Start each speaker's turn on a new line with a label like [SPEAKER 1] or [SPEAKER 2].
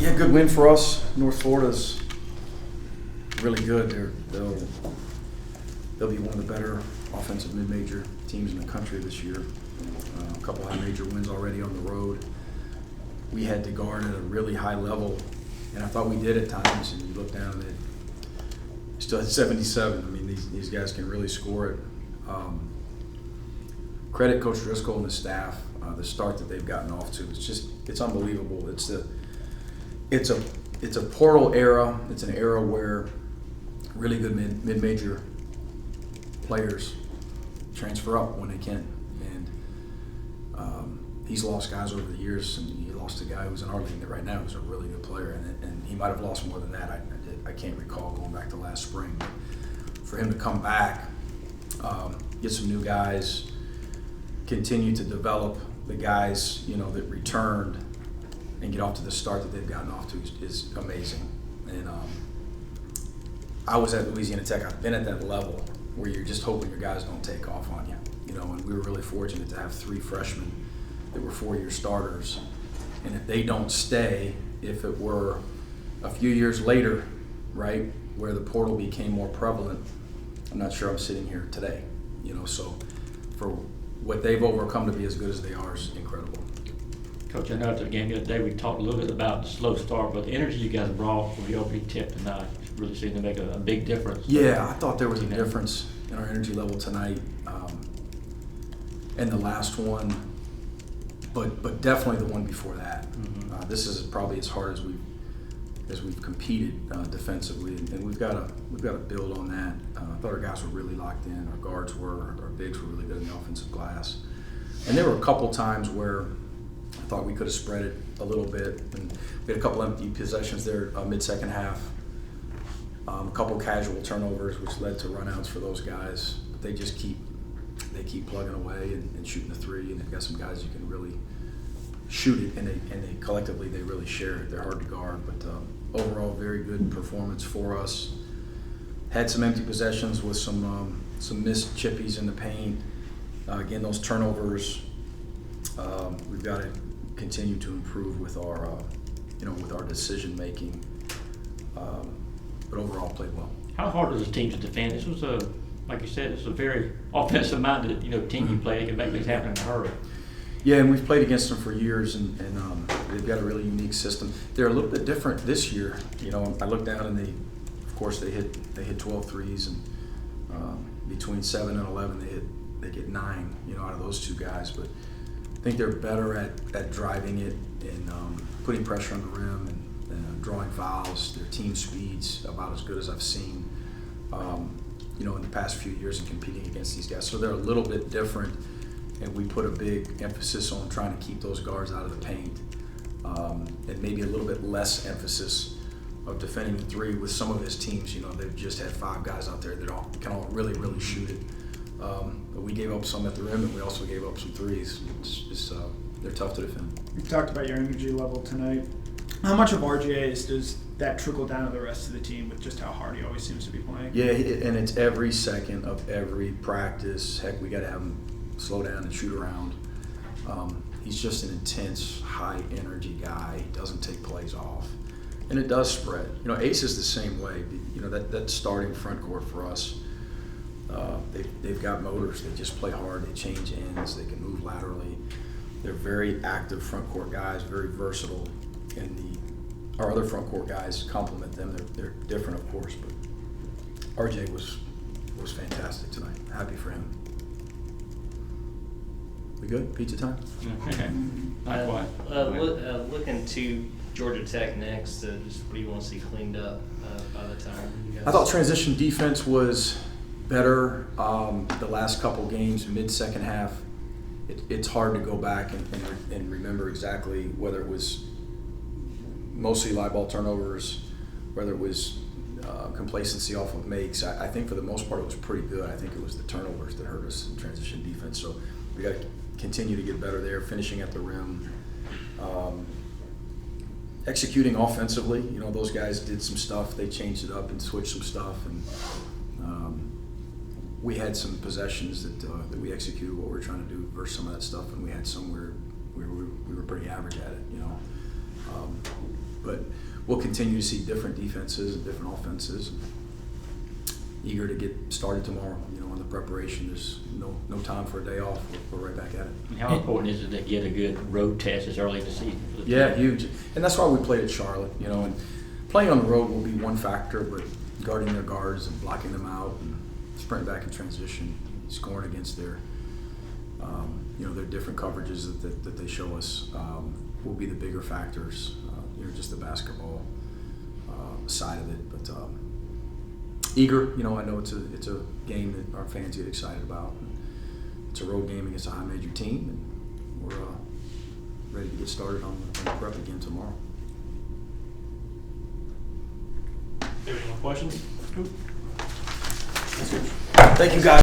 [SPEAKER 1] Yeah, good win for us. North Florida's really good. They'll be one of the better offensive mid-major teams in the country this year. A couple high major wins already on the road. We had to guard at a really high level, and I thought we did at times. And you look down and they still had 77. I mean, these guys can really score it. Credit Coach Driscoll and the staff. The start that they've gotten off to, it's unbelievable. It's a portal era. It's an era where really good mid-major players transfer up when they can. And he's lost guys over the years, and he lost a guy who's in our league right now who's a really good player, and he might have lost more than that. I can't recall going back to last spring. But for him to come back, get some new guys, continue to develop the guys, that returned and get off to the start that they've gotten off to is amazing. And I was at Louisiana Tech. I've been at that level where you're just hoping your guys don't take off on you. And we were really fortunate to have 3 freshmen that were 4-year starters. And if they don't stay, if it were a few years later, right, where the portal became more prevalent, I'm not sure I'm sitting here today. So for what they've overcome to be as good as they are is incredible.
[SPEAKER 2] Coach, I know at the game the other day we talked a little bit about the slow start, but the energy you guys brought for the opening tip tonight really seemed to make a big difference.
[SPEAKER 1] Yeah, I thought there was a difference in our energy level tonight and the last one, but definitely the one before that. Mm-hmm. This is probably as hard as we've competed defensively, and we've got to build on that. I thought our guys were really locked in. Our guards were. Our bigs were really good in the offensive glass. And there were a couple times where I thought we could have spread it a little bit. And we had a couple empty possessions there mid-second half. A couple casual turnovers, which led to runouts for those guys. But they just keep plugging away and shooting the three. And they've got some guys who can really shoot it, and they collectively they really share it. They're hard to guard, but overall very good performance for us. Had some empty possessions with some missed chippies in the paint. Again, those turnovers, we've got to continue to improve with our with our decision making. But overall, played well.
[SPEAKER 2] How hard was the team to defend? This was like you said, it's a very offensive-minded team you play. They can make things happen in a hurry.
[SPEAKER 1] Yeah, and we've played against them for years, and they've got a really unique system. They're a little bit different this year. I looked down and they hit 12 threes, and between 7 and 11 they get 9 out of those 2 guys. But I think they're better at driving it and putting pressure on the rim and drawing fouls. Their team speed's about as good as I've seen in the past few years in competing against these guys. So they're a little bit different. And we put a big emphasis on trying to keep those guards out of the paint, and maybe a little bit less emphasis of defending the three with some of his teams. They've just had 5 guys out there that can all really, really shoot it. But we gave up some at the rim, and we also gave up some threes. They're tough to defend.
[SPEAKER 3] You talked about your energy level tonight. How much of RGA's does that trickle down to the rest of the team with just how hard he always seems to be playing?
[SPEAKER 1] Yeah, and it's every second of every practice. Heck, we got to have him slow down and shoot around. He's just an intense, high-energy guy. He doesn't take plays off. And it does spread. Ace is the same way. That starting front court for us, they've got motors. They just play hard. They change ends. They can move laterally. They're very active front court guys, very versatile. And our other front court guys complement them. They're different, of course, but RJ was fantastic tonight. Happy for him. We good? Pizza time?
[SPEAKER 2] Not quite.
[SPEAKER 4] Looking to Georgia Tech next, just what do you want to see cleaned up by the time you guys?
[SPEAKER 1] I thought transition defense was better the last couple games, mid-second half. It's hard to go back and remember exactly whether it was mostly live ball turnovers, whether it was complacency off of makes. I think for the most part it was pretty good. I think it was the turnovers that hurt us in transition defense. So we got to continue to get better there, finishing at the rim, executing offensively. Those guys did some stuff. They changed it up and switched some stuff, and we had some possessions that we executed what we were trying to do versus some of that stuff, and we had some where we were pretty average at it. but we'll continue to see different defenses and different offenses. Eager to get started tomorrow. You know, on the preparation, there's no time for a day off. We're right back at it.
[SPEAKER 2] And how important is it to get a good road test as early in the season for the
[SPEAKER 1] Yeah,
[SPEAKER 2] team?
[SPEAKER 1] huge. And that's why we played at Charlotte, you know, and playing on the road will be one factor, but guarding their guards and blocking them out and sprinting back in transition, scoring against their, you know, their different coverages that they show us will be the bigger factors, you know, just the basketball side of it. But eager, you know, I know it's a game that our fans get excited about. It's a road game against a high major team, and we're ready to get started on the prep again tomorrow.
[SPEAKER 5] Any more questions?
[SPEAKER 1] Thank you, guys.